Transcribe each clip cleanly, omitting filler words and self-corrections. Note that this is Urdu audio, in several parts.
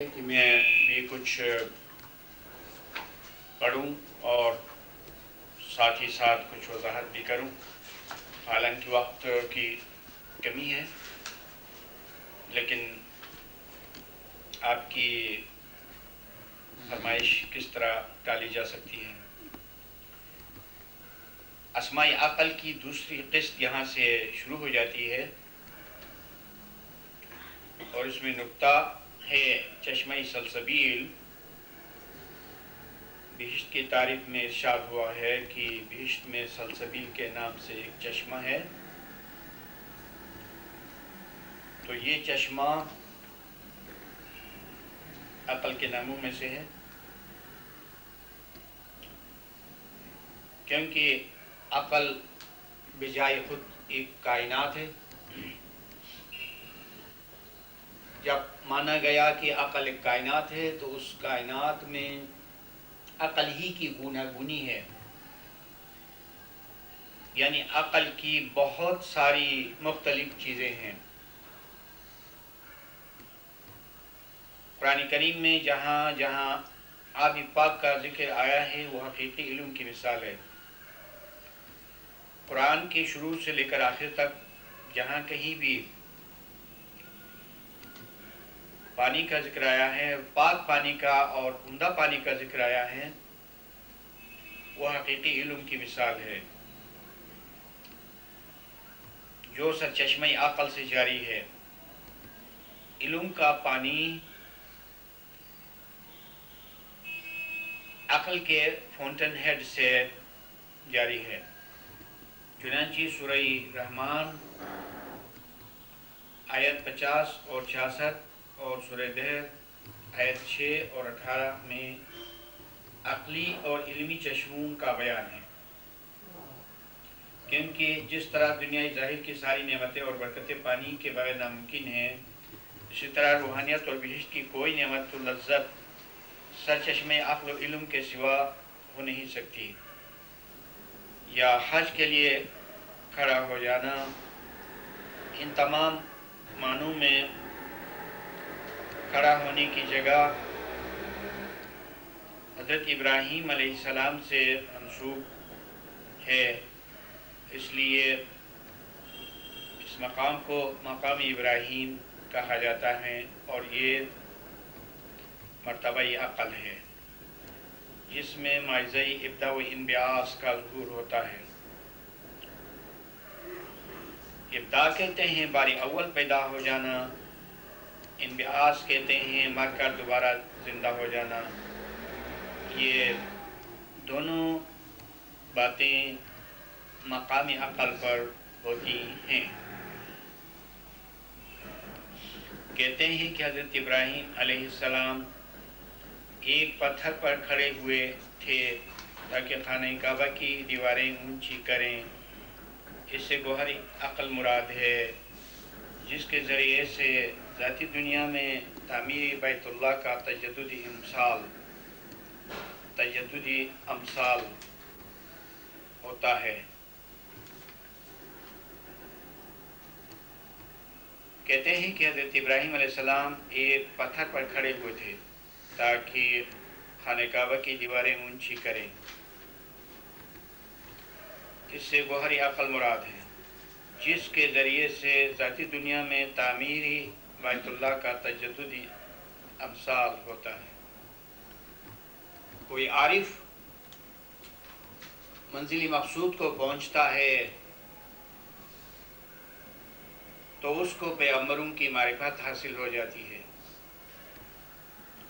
کہ میں بھی کچھ پڑھوں اور ساتھ ہی ساتھ کچھ وضاحت بھی کروں، حالانکہ وقت کی کمی ہے، لیکن آپ کی فرمائش کس طرح ٹالی جا سکتی ہے۔ اسماء عقل کی دوسری قسط یہاں سے شروع ہو جاتی ہے اور اس میں نقطہ ہے چشمہ سلسبیل۔ بہشت کی تعریف میں ارشاد ہوا ہے کہ بہشت میں سلسبیل کے نام سے ایک چشمہ ہے، تو یہ چشمہ عقل کے ناموں میں سے ہے، کیونکہ عقل بجائے خود ایک کائنات ہے۔ جب مانا گیا کہ عقل ایک کائنات ہے تو اس کائنات میں عقل ہی کی گوناگونی ہے، یعنی عقل کی بہت ساری مختلف چیزیں ہیں۔ قرآن کریم میں جہاں جہاں آب پاک کا ذکر آیا ہے وہ حقیقی علم کی مثال ہے۔ قرآن کے شروع سے لے کر آخر تک جہاں کہیں بھی پانی کا ذکر آیا ہے، پاک پانی کا اور عمدہ پانی کا ذکر آیا ہے، وہ حقیقی علم کی مثال ہے جو سرچشمہ عقل سے جاری ہے۔ علم کا پانی عقل کے فونٹن ہیڈ سے جاری ہے، چنانچہ سورہ رحمان آیت 50 اور 66 اور سورہ دہر آیت 6 اور 18 میں عقلی اور علمی چشموں کا بیان ہے، کیونکہ جس طرح دنیای ظاہر کی ساری نعمتیں اور برکتیں پانی کے بغیر ناممکن ہیں، اسی طرح روحانیت اور بہشت کی کوئی نعمت و لذت سرچشمہ عقل و علم کے سوا ہو نہیں سکتی۔ یا حج کے لیے کھڑا ہو جانا، ان تمام معنوں میں کھڑا ہونے کی جگہ حضرت ابراہیم علیہ السلام سے منسوب ہے، اس لیے اس مقام کو مقام ابراہیم کہا جاتا ہے، اور یہ مرتبہ عقل ہے جس میں معجزہ ابداع و انبعاث کا ظہور ہوتا ہے۔ ابداع کہتے ہیں باری اول پیدا ہو جانا، انبعاث کہتے ہیں مر کر دوبارہ زندہ ہو جانا۔ یہ دونوں باتیں مقام عقل پر ہوتی ہیں۔ کہتے ہیں کہ حضرت ابراہیم علیہ السلام ایک پتھر پر کھڑے ہوئے تھے تاکہ خانہ کعبہ کی دیواریں اونچی کریں۔ اس سے گوہر عقل مراد ہے جس کے ذریعے سے ذاتی دنیا میں تعمیر بیت اللہ کا تجددی امثال ہوتا ہے۔ کہتے ہیں کہ حضرت ابراہیم علیہ السلام ایک پتھر پر کھڑے ہوئے تھے تاکہ خانہ کعبہ کی دیواریں اونچی کریں۔ اس سے گوہر عقل مراد ہے جس کے ذریعے سے ذاتی دنیا میں تعمیری بیت اللہ کا تجددی امثال ہوتا ہے۔ کوئی عارف منزل مقصود کو پہنچتا ہے تو اس کو پیغمبروں کی معرفت حاصل ہو جاتی ہے۔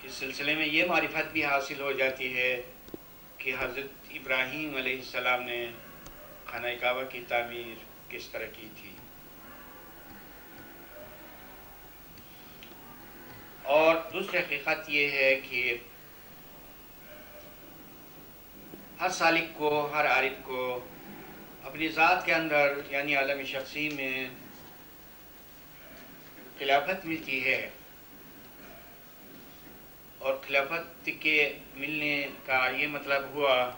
اس سلسلے میں یہ معرفت بھی حاصل ہو جاتی ہے کہ حضرت ابراہیم علیہ السلام نے خانہ کعبہ کی تعمیر کس طرح کی تھی۔ اور دوسری حقیقت یہ ہے کہ ہر سالک کو، ہر عارف کو اپنی ذات کے اندر یعنی عالم شخصی میں خلافت ملتی ہے، اور خلافت کے ملنے کا یہ مطلب ہوا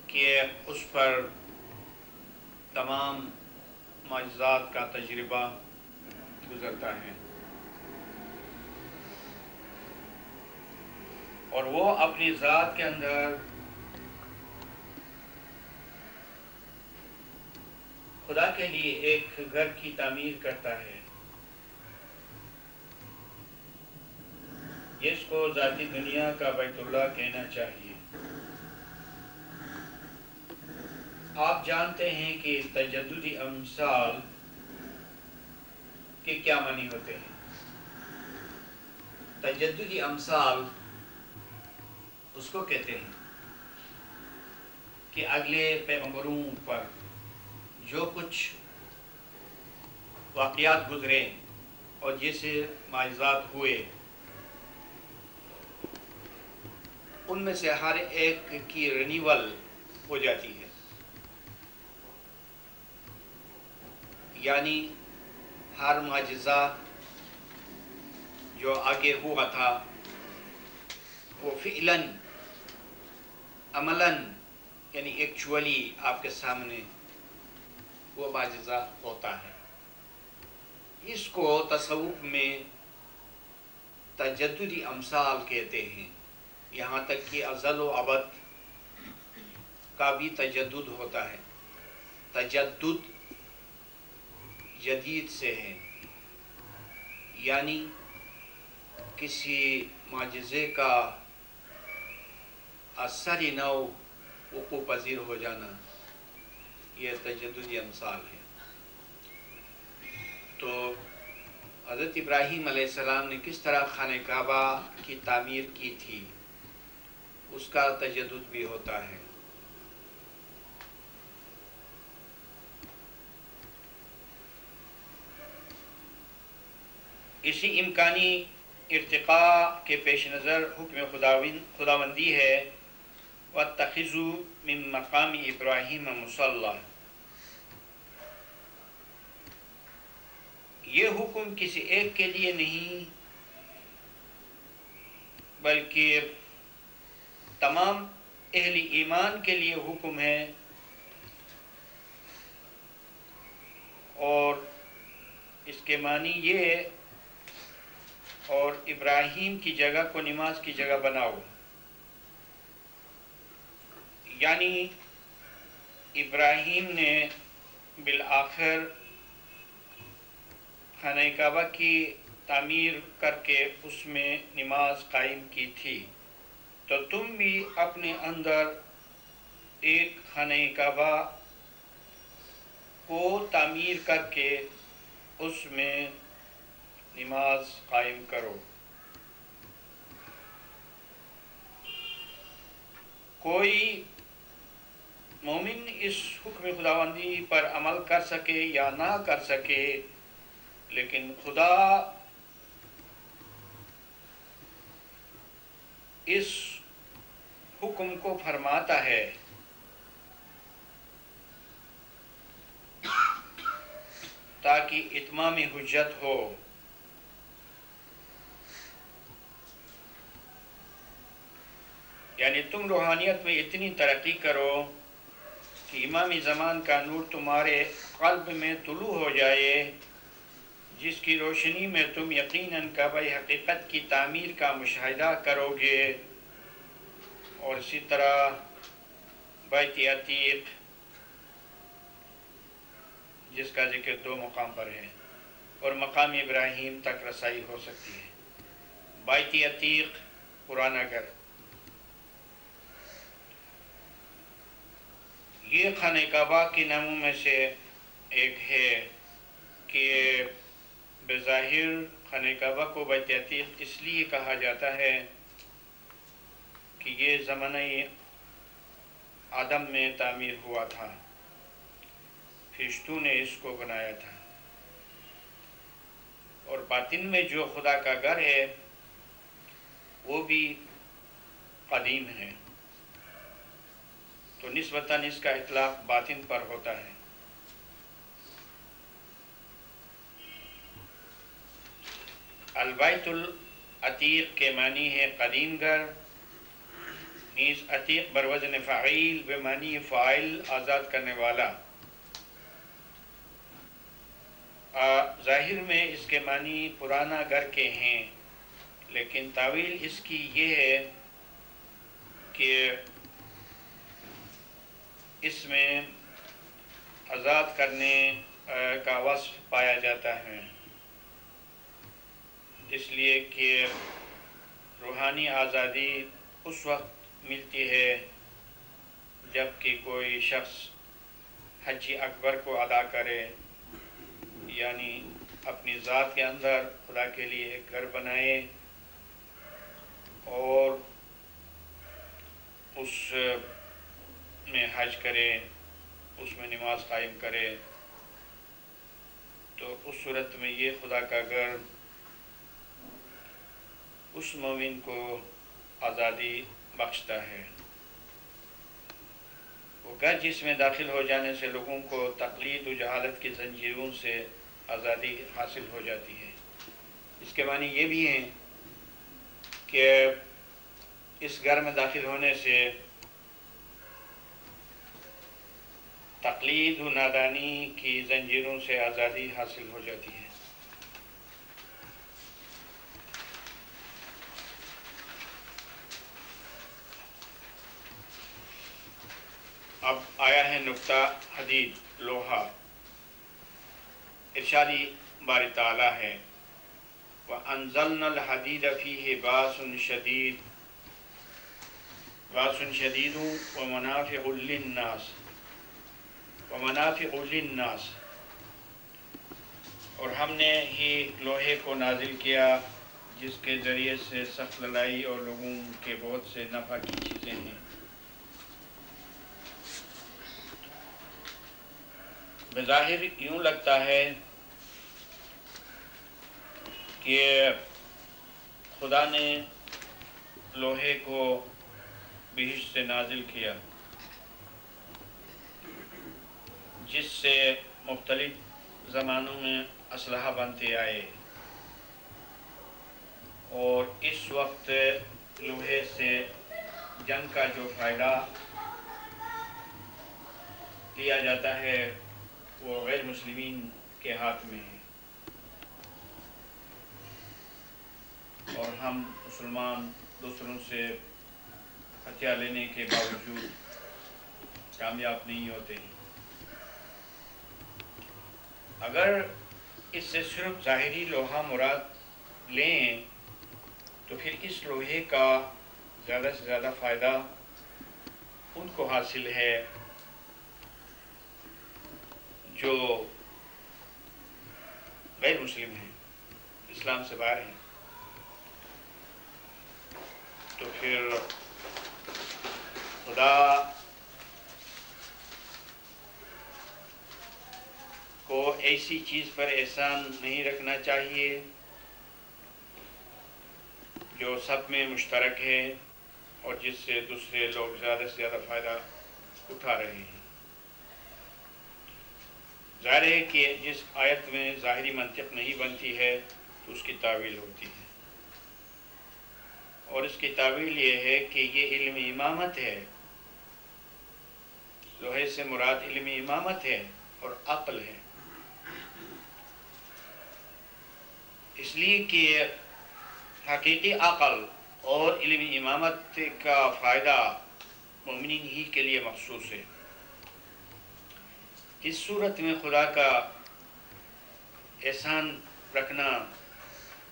کہ اس پر تمام معجزات کا تجربہ گزرتا ہے۔ اور وہ اپنی ذات کے اندر خدا کے لیے ایک گھر کی تعمیر کرتا ہے، جس کو ذاتی دنیا کا بیت اللہ کہنا چاہیے۔ آپ جانتے ہیں کہ تجددی امثال کے کیا معنی ہوتے ہیں؟ تجددی امثال اس کو کہتے ہیں کہ اگلے پیغمبروں پر جو کچھ واقعات گزرے اور جیسے معجزات ہوئے، ان میں سے ہر ایک کی رینیول ہو جاتی ہے، یعنی ہر معجزہ جو آگے ہوا تھا وہ فعلاً عملاً یعنی ایکچولی آپ کے سامنے وہ معجزہ ہوتا ہے۔ اس کو تصوف میں تجددی امثال کہتے ہیں، یہاں تک کہ ازل و ابد کا بھی تجدد ہوتا ہے۔ تجدد جدید سے ہے، یعنی کسی معجزے کا اثر نو وقوع پذیر ہو جانا، یہ تجددی امثال ہے۔ تو حضرت ابراہیم علیہ السلام نے کس طرح خانہ کعبہ کی تعمیر کی تھی، اس کا تجدد بھی ہوتا ہے۔ اسی امکانی ارتقاء کے پیش نظر حکم خداوندی ہے وَاتَّخِذُوا مِن مَقَامِ إِبْرَاهِيمَ مُصَلًّى۔ یہ حکم کسی ایک کے لیے نہیں بلکہ تمام اہل ایمان کے لیے حکم ہے، اور اس کے معنی یہ اور ابراہیم کی جگہ کو نماز کی جگہ بناؤ، یعنی ابراہیم نے بالآخر خانہ کعبہ کی تعمیر کر کے اس میں نماز قائم کی تھی، تو تم بھی اپنے اندر ایک خانہ کعبہ کو تعمیر کر کے اس میں نماز قائم کرو۔ کوئی مومن اس حکم خداوندی پر عمل کر سکے یا نہ کر سکے، لیکن خدا اس حکم کو فرماتا ہے تاکہ اتمام حجت ہو۔ یعنی تم روحانیت میں اتنی ترقی کرو کہ امام زمان کا نور تمہارے قلب میں طلوع ہو جائے، جس کی روشنی میں تم یقیناً کعبہ حقیقت کی تعمیر کا مشاہدہ کرو گے، اور اسی طرح بیت عتیق جس کا ذکر 2 مقام پر ہے، اور مقام ابراہیم تک رسائی ہو سکتی ہے۔ بیت عتیق پرانا گھر، یہ خانہ کعبہ کے ناموں میں سے ایک ہے کہ بظاہر خانہ کعبہ کو بیت عتیق اس لیے کہا جاتا ہے کہ یہ زمانہ آدم میں تعمیر ہوا تھا، فرشتوں نے اس کو بنایا تھا، اور باطن میں جو خدا کا گھر ہے وہ بھی قدیم ہے، تو نسبتاً اس کا اطلاق باطن پر ہوتا ہے۔ البیت العتیق کے معنی ہے قدیم گھر، نیز عتیق بروزن فعیل بمعنی فاعل آزاد کرنے والا۔ ظاہر میں اس کے معنی پرانا گھر کے ہیں، لیکن تعویل اس کی یہ ہے کہ اس میں آزاد کرنے کا وصف پایا جاتا ہے، اس لیے کہ روحانی آزادی اس وقت ملتی ہے جب کہ کوئی شخص حج اکبر کو ادا کرے، یعنی اپنی ذات کے اندر خدا کے لیے ایک گھر بنائے اور اس میں حج کرے، اس میں نماز قائم کرے، تو اس صورت میں یہ خدا کا گھر اس مومن کو آزادی بخشتا ہے۔ وہ گھر جس میں داخل ہو جانے سے لوگوں کو تقلید و جہالت کی زنجیروں سے آزادی حاصل ہو جاتی ہے۔ اس کے معنی یہ بھی ہیں کہ اس گھر میں داخل ہونے سے تقلید و نادانی کی زنجیروں سے آزادی حاصل ہو جاتی ہے۔ اب آیا ہے نقطہ حدید، لوہا۔ ارشادی باری تعالیٰ ہے وَأَنزَلْنَا الْحَدِيدَ فِيهِ بَأْسٌ شَدِيدٌ وَمَنَافِعُ لِلنَّاسِ، اور ہم نے ہی لوہے کو نازل کیا جس کے ذریعے سے سخت لڑائی اور لوگوں کے بہت سے نفع کی چیزیں ہیں۔ بظاہر یوں لگتا ہے کہ خدا نے لوہے کو بہشت سے نازل کیا جس سے مختلف زمانوں میں اسلحہ بنتے آئے، اور اس وقت لوہے سے جنگ کا جو فائدہ لیا جاتا ہے وہ غیر مسلمین کے ہاتھ میں ہے، اور ہم مسلمان دوسروں سے ہتھیار لینے کے باوجود کامیاب نہیں ہوتے ہیں۔ اگر اس سے صرف ظاہری لوہا مراد لیں تو پھر اس لوہے کا زیادہ سے زیادہ فائدہ ان کو حاصل ہے جو غیر مسلم ہیں، اسلام سے باہر ہیں۔ تو پھر خدا کو ایسی چیز پر احسان نہیں رکھنا چاہیے جو سب میں مشترک ہے اور جس سے دوسرے لوگ زیادہ سے زیادہ فائدہ اٹھا رہے ہیں۔ ظاہر ہے کہ جس آیت میں ظاہری منطق نہیں بنتی ہے تو اس کی تعویل ہوتی ہے، اور اس کی تعویل یہ ہے کہ یہ علم امامت ہے، لوہے سے مراد علم امامت ہے اور عقل ہے، اس لیے کہ حقیقی عقل اور علم امامت کا فائدہ مومنین ہی کے لیے مخصوص ہے۔ اس صورت میں خدا کا احسان رکھنا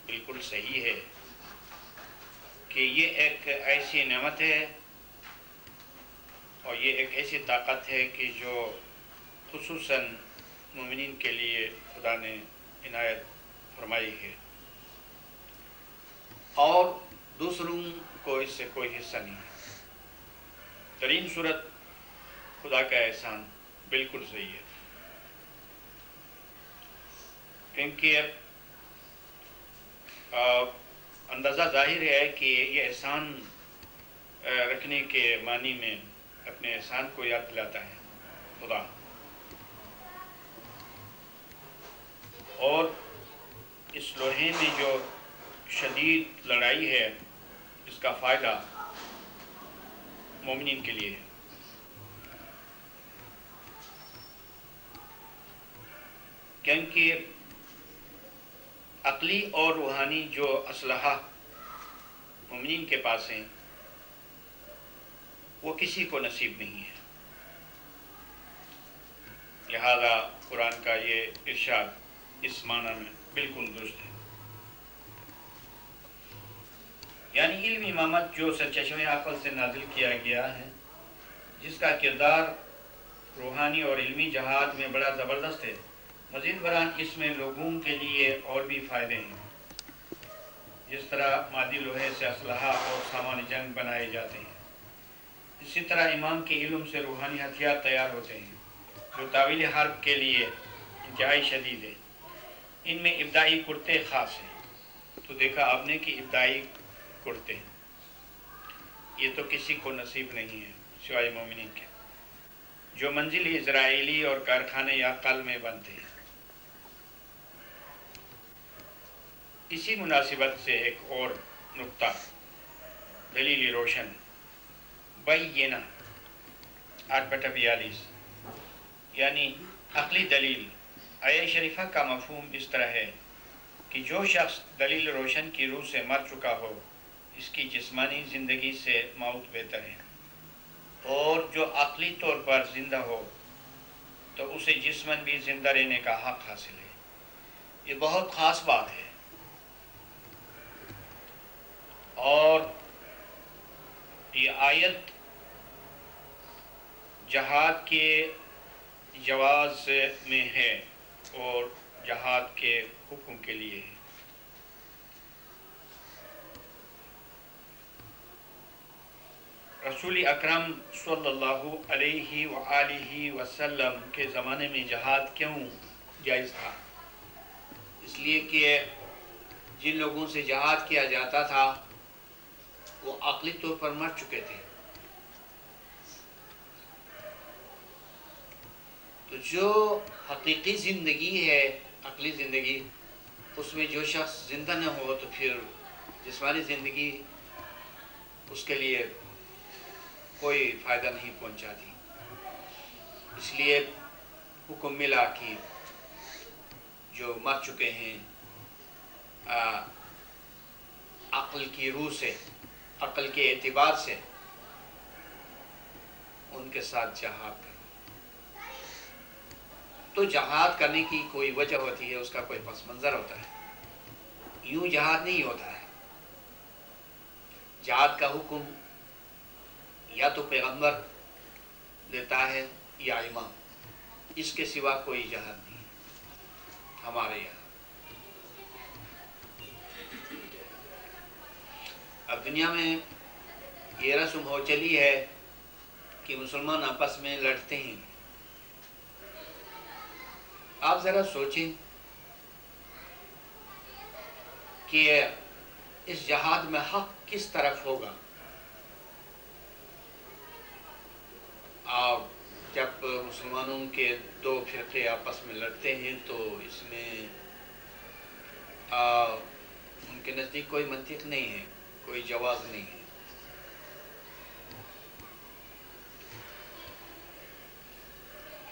بالکل صحیح ہے کہ یہ ایک ایسی نعمت ہے اور یہ ایک ایسی طاقت ہے کہ جو خصوصاً مومنین کے لیے خدا نے عنایت فرمائی ہے، اور دوسروں کو اس سے کوئی حصہ نہیں ہے۔ ترین صورت خدا کا احسان بالکل صحیح ہے، کیونکہ اندازہ ظاہر ہے کہ یہ احسان رکھنے کے معنی میں اپنے احسان کو یاد دلاتا ہے خدا، اور اس لوہے میں جو شدید لڑائی ہے اس کا فائدہ مومنین کے لیے ہے۔ کیونکہ عقلی اور روحانی جو اسلحہ مومنین کے پاس ہیں وہ کسی کو نصیب نہیں ہے۔ لہذا قرآن کا یہ ارشاد اس معنی میں بالکل درست ہے، یعنی علم امامت جو سرچشمہ عقل سے نازل کیا گیا ہے، جس کا کردار روحانی اور علمی جہاد میں بڑا زبردست ہے، مزید برآں اس میں لوگوں کے لیے اور بھی فائدے ہیں، جس طرح مادی لوہے سے اسلحہ اور سامان جنگ بنائے جاتے ہیں، اسی طرح امام کے علم سے روحانی ہتھیار تیار ہوتے ہیں جو طاویل حرب کے لیے انتہائی شدید ہے۔ ان میں ابتدائی کرتے خاص ہیں، تو دیکھا آپ نے کہ ابتدائی کرتے ہیں، یہ تو کسی کو نصیب نہیں ہے سوائے مومنین کے، جو منزل اسرائیلی اور کارخانے یا قل میں بنتے ہیں۔ اسی مناسبت سے ایک اور نقطہ، دلیل روشن بینہ 8/42، یعنی عقلی دلیل۔ آیہ شریفہ کا مفہوم اس طرح ہے کہ جو شخص دلیل روشن کی روح سے مر چکا ہو، اس کی جسمانی زندگی سے موت بہتر ہے، اور جو عقلی طور پر زندہ ہو تو اسے جسماً بھی زندہ رہنے کا حق حاصل ہے۔ یہ بہت خاص بات ہے، اور یہ آیت جہاد کے جواز میں ہے اور جہاد کے حکم کے لیے ہے۔ رسول اکرم صلی اللہ علیہ وآلہ وسلم کے زمانے میں جہاد کیوں جائز تھا؟ اس لیے کہ جن لوگوں سے جہاد کیا جاتا تھا وہ عقلی طور پر مر چکے تھے، تو جو حقیقی زندگی ہے، عقلی زندگی، اس میں جو شخص زندہ نہ ہو تو پھر جسمانی زندگی اس کے لیے کوئی فائدہ نہیں پہنچاتی۔ اس لیے حکم ملا کہ جو مر چکے ہیں عقل کی روح سے، عقل کے اعتبار سے، ان کے ساتھ جہاد کریں۔ تو جہاد کرنے کی کوئی وجہ ہوتی ہے، اس کا کوئی پس منظر ہوتا ہے، یوں جہاد نہیں ہوتا ہے۔ جہاد کا حکم یا تو پیغمبر دیتا ہے یا امام، اس کے سوا کوئی جہاد نہیں ہمارے یہاں۔ اب دنیا میں یہ رسم ہو چلی ہے کہ مسلمان آپس میں لڑتے ہیں۔ آپ ذرا سوچیں کہ اس جہاد میں حق کس طرف ہوگا؟ آپ جب مسلمانوں کے دو فرقے آپس میں لڑتے ہیں تو اس میں ان کے نزدیک کوئی منطق نہیں ہے، کوئی جواز نہیں ہے۔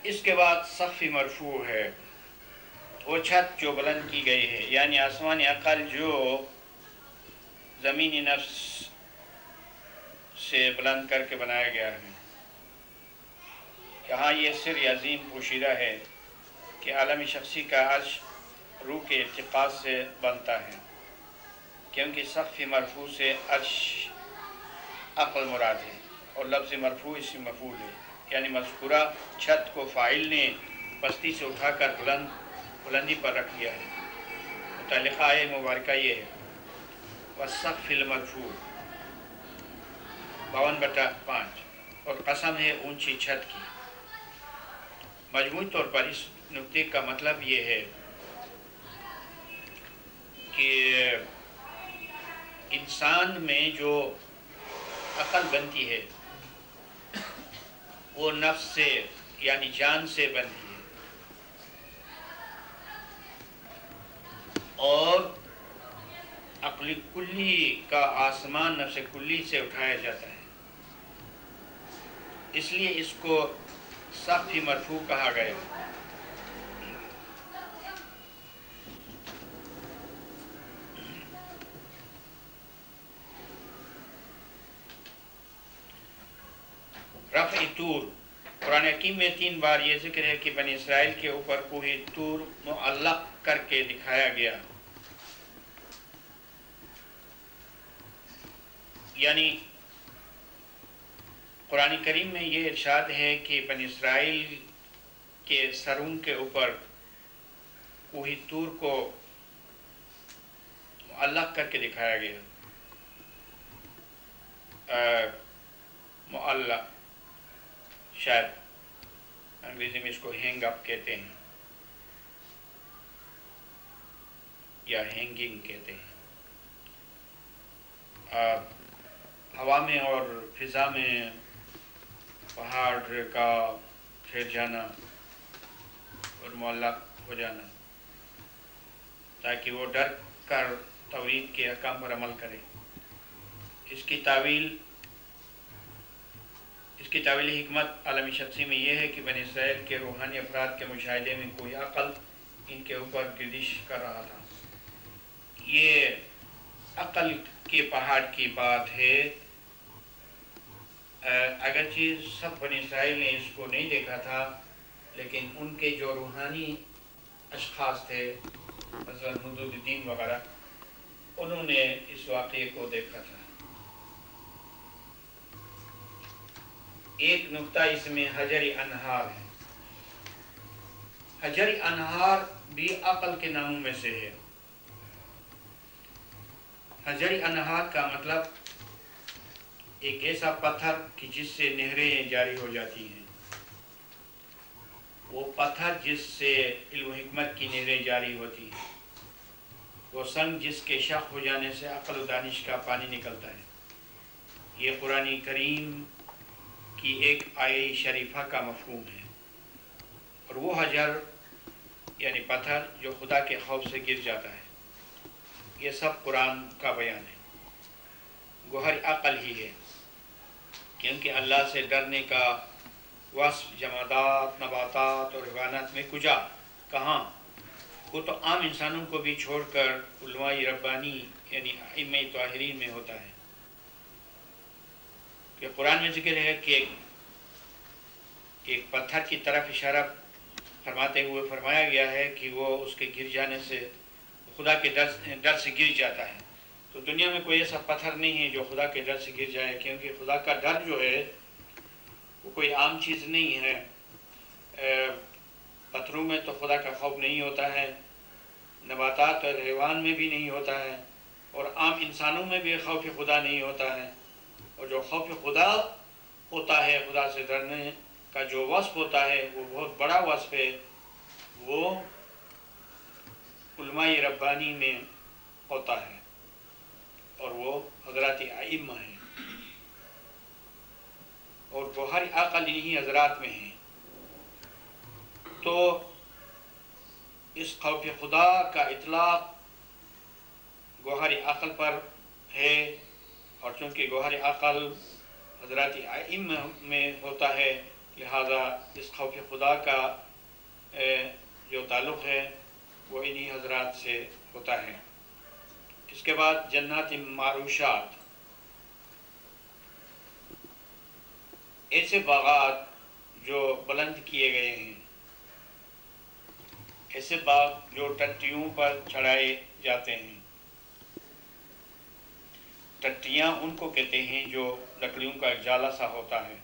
اس کے بعد سقف مرفوع ہے، وہ چھت جو بلند کی گئی ہے، یعنی آسمانی عقل جو زمینی نفس سے بلند کر کے بنایا گیا ہے۔ یہاں یہ سر عظیم پوشیدہ ہے کہ عالم شخصی کا عرش روح کے ارتقاء سے بنتا ہے، کیونکہ سقف مرفوع سے عرش عقل مراد ہے، اور لفظ مرفوع اس سے مفعول ہے، یعنی مذکورہ چھت کو فاعل نے پستی سے اٹھا کر بلندی پر رکھ دیا ہے۔ متعلقہ آیہ مبارکہ یہ ہے وَالسَّقْفِ الْمَرْفُوعِ 52/5، اور قسم ہے اونچی چھت کی۔ مجموعی طور پر اس نکتے کا مطلب یہ ہے کہ انسان میں جو عقل بنتی ہے وہ نفس سے یعنی جان سے بنتی ہے، اور عقل کلی کا آسمان نفس کلی سے اٹھایا جاتا ہے، اس لیے اس کو سقف مرفوع کہا گیا۔ رفع طور، قرآن حکیم میں 3 بار یہ ذکر ہے کہ بنی اسرائیل کے اوپر کوہ طور معلق کر کے دکھایا گیا، یعنی قرآن کریم میں یہ ارشاد ہے کہ بنی اسرائیل کے سروں کے اوپر کوہ طور کو معلق کر کے دکھایا گیا. معلق شاید انگریزی میں اس کو ہینگ اپ کہتے ہیں یا ہینگنگ کہتے ہیں. ہوا میں اور فضا میں پہاڑ کا پھیل جانا اور معلق ہو جانا تاکہ وہ ڈر کر توحید کے احکام پر عمل کرے. اس کی تعویل حکمت عالمی شخصی میں یہ ہے کہ بنی اسرائیل کے روحانی افراد کے مشاہدے میں کوئی عقل ان کے اوپر گردش کر رہا تھا. یہ عقل کے پہاڑ کی بات ہے، اگرچہ سب بنی اسرائیل نے اس کو نہیں دیکھا تھا، لیکن ان کے جو روحانی اشخاص تھے مثلا حدود الدین وغیرہ، انہوں نے اس واقعے کو دیکھا تھا. ایک نقطہ اس میں حجری انہار ہے. حجری انہار بھی عقل کے ناموں میں سے ہے. حجری انہار کا مطلب ایک ایسا پتھر کہ جس سے نہریں جاری ہو جاتی ہیں. وہ پتھر جس سے علم و حکمت کی نہریں جاری ہوتی ہیں. وہ سنگ جس کے شق ہو جانے سے عقل و دانش کا پانی نکلتا ہے. یہ قرآن کریم کی ایک آیہ شریفہ کا مفہوم ہے. اور وہ حجر یعنی پتھر جو خدا کے خوف سے گر جاتا ہے، یہ سب قرآن کا بیان ہے. گوہر عقل ہی ہے، کیونکہ اللہ سے ڈرنے کا وصف جمادات، نباتات اور حیوانات میں کہاں؟ وہ تو عام انسانوں کو بھی چھوڑ کر علماء ربانی یعنی ائمہ طاہرین میں ہوتا ہے. کہ قرآن میں ذکر ہے کہ ایک پتھر کی طرف اشارہ فرماتے ہوئے فرمایا گیا ہے کہ وہ اس کے گر جانے سے خدا کے ڈر سے گر جاتا ہے. تو دنیا میں کوئی ایسا پتھر نہیں ہے جو خدا کے ڈر سے گر جائے، کیونکہ خدا کا ڈر جو ہے وہ کوئی عام چیز نہیں ہے. پتھروں میں تو خدا کا خوف نہیں ہوتا ہے، نباتات اور حیوان میں بھی نہیں ہوتا ہے، اور عام انسانوں میں بھی خوف خدا نہیں ہوتا ہے. اور جو خوف خدا ہوتا ہے، خدا سے ڈرنے کا جو وصف ہوتا ہے، وہ بہت بڑا وصف ہے. وہ علماء ربانی میں ہوتا ہے اور وہ حضرات ائمہ ہیں، اور گوہر عقل انہی حضرات میں ہیں. تو اس خوف خدا کا اطلاق گوہر عقل پر ہے، اور چونکہ گوہر عقل حضرات ائمہ میں ہوتا ہے، لہذا اس خوف خدا کا جو تعلق ہے وہ انہی حضرات سے ہوتا ہے. اس کے بعد جنات معروشات، ایسے باغات جو بلند کیے گئے ہیں، ایسے باغ جو ٹٹیوں پر چڑھائے جاتے ہیں. ٹٹیاں ان کو کہتے ہیں جو لکڑیوں کا ایک جالا سا ہوتا ہے.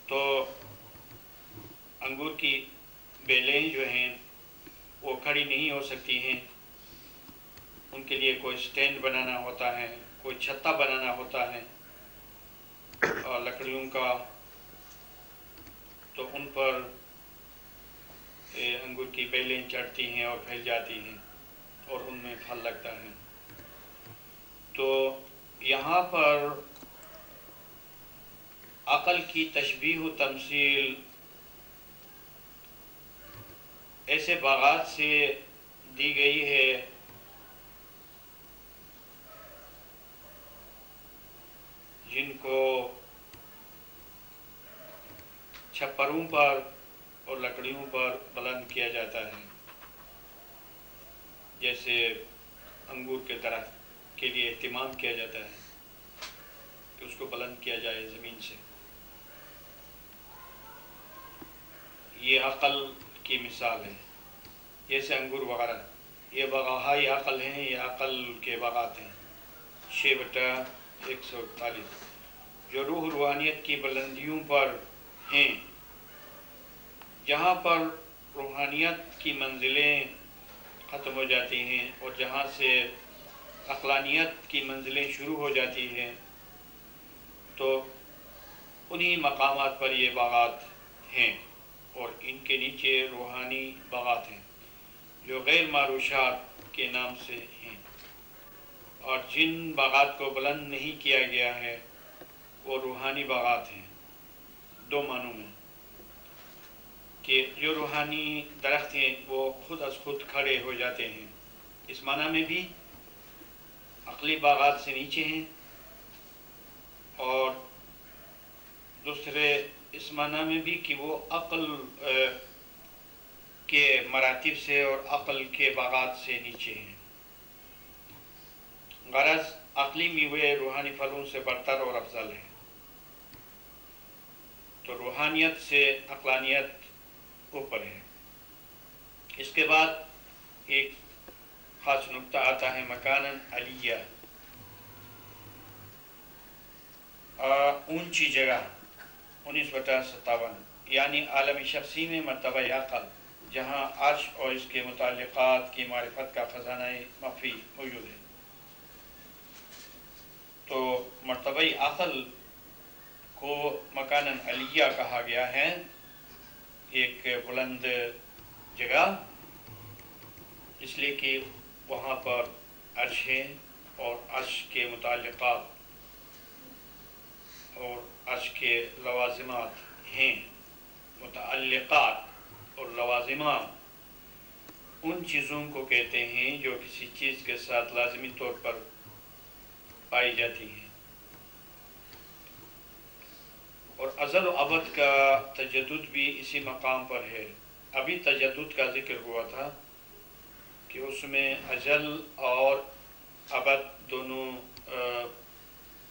تو انگور کی بیلیں جو ہیں وہ کھڑی نہیں ہو سکتی ہیں، ان کے لیے کوئی سٹینڈ بنانا ہوتا ہے، کوئی چھتا بنانا ہوتا ہے اور لکڑیوں کا. تو ان پر انگور کی بیلیں چڑھتی ہیں اور پھیل جاتی ہیں اور ان میں پھل لگتا ہے. تو یہاں پر عقل کی تشبیہ و تمثیل ایسے باغات سے دی گئی ہے جن کو چھپروں پر اور لکڑیوں پر بلند کیا جاتا ہے، جیسے انگور کے درخت کے لیے اہتمام کیا جاتا ہے. کہ اس کو بلند کیا جائے زمین سے. یہ عقل کی مثال ہے. جیسے انگور وغیرہ، یہ بغاہائی عقل ہیں، یہ عقل کے باغات ہیں. 6/148 جو روح روحانیت کی بلندیوں پر ہیں، جہاں پر روحانیت کی منزلیں ختم ہو جاتی ہیں اور جہاں سے عقلانیت کی منزلیں شروع ہو جاتی ہیں، تو انہی مقامات پر یہ باغات ہیں. اور ان کے نیچے روحانی باغات ہیں جو غیر معروشات کے نام سے ہیں. اور جن باغات کو بلند نہیں کیا گیا ہے وہ روحانی باغات ہیں. دو معنوں میں، کہ جو روحانی درخت ہیں وہ خود از خود کھڑے ہو جاتے ہیں، اس معنی میں بھی عقلی باغات سے نیچے ہیں، اور دوسرے اس معنی میں بھی کہ وہ عقل کے مراتب سے اور عقل کے باغات سے نیچے ہیں. غرض عقلی میوے روحانی پھلوں سے برتر اور افضل ہیں. تو روحانیت سے عقلانیت اوپر ہے. اس کے بعد ایک خاص نقطہ آتا ہے مکاناً علیہ، اونچی جگہ. 19/57 یعنی عالم شخصی میں مرتبہ عقل، جہاں عرش اور اس کے متعلقات کی معرفت کا خزانہ مخفی موجود ہے. تو مرتبہ عقل کو مکاناً علیہ کہا گیا ہے، ایک بلند جگہ، اس لیے کہ وہاں پر عرش ہے اور عرش کے متعلقات اور عرش کے لوازمات ہیں. متعلقات اور لوازمات ان چیزوں کو کہتے ہیں جو کسی چیز کے ساتھ لازمی طور پر پائی جاتی ہیں. اور ازل و ابد کا تجدد بھی اسی مقام پر ہے. ابھی تجدد کا ذکر ہوا تھا کہ اس میں ازل اور ابد دونوں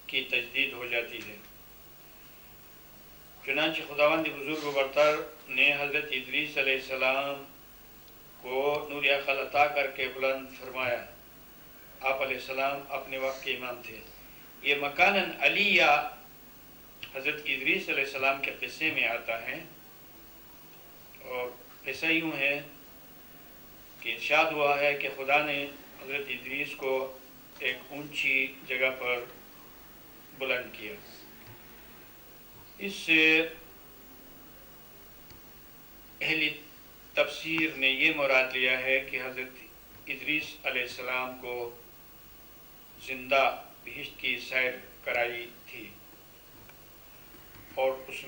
کی تجدید ہو جاتی ہے. چنانچہ خداوند بزرگ و برتر نے حضرت ادریس علیہ السلام کو نور عقل عطا کر کے بلند فرمایا. آپ علیہ السلام اپنے وقت کے امام تھے. یہ مکاناً علیہ حضرت ادریس علیہ السلام کے قصے میں آتا ہے، اور ایسا یوں ہے کہ ارشاد ہوا ہے کہ خدا نے حضرت ادریس کو ایک اونچی جگہ پر بلند کیا. اس سے اہل تفسیر نے یہ مراد لیا ہے کہ حضرت ادریس علیہ السلام کو زندہ بہشت کی سیر کرائی تھی، اور اس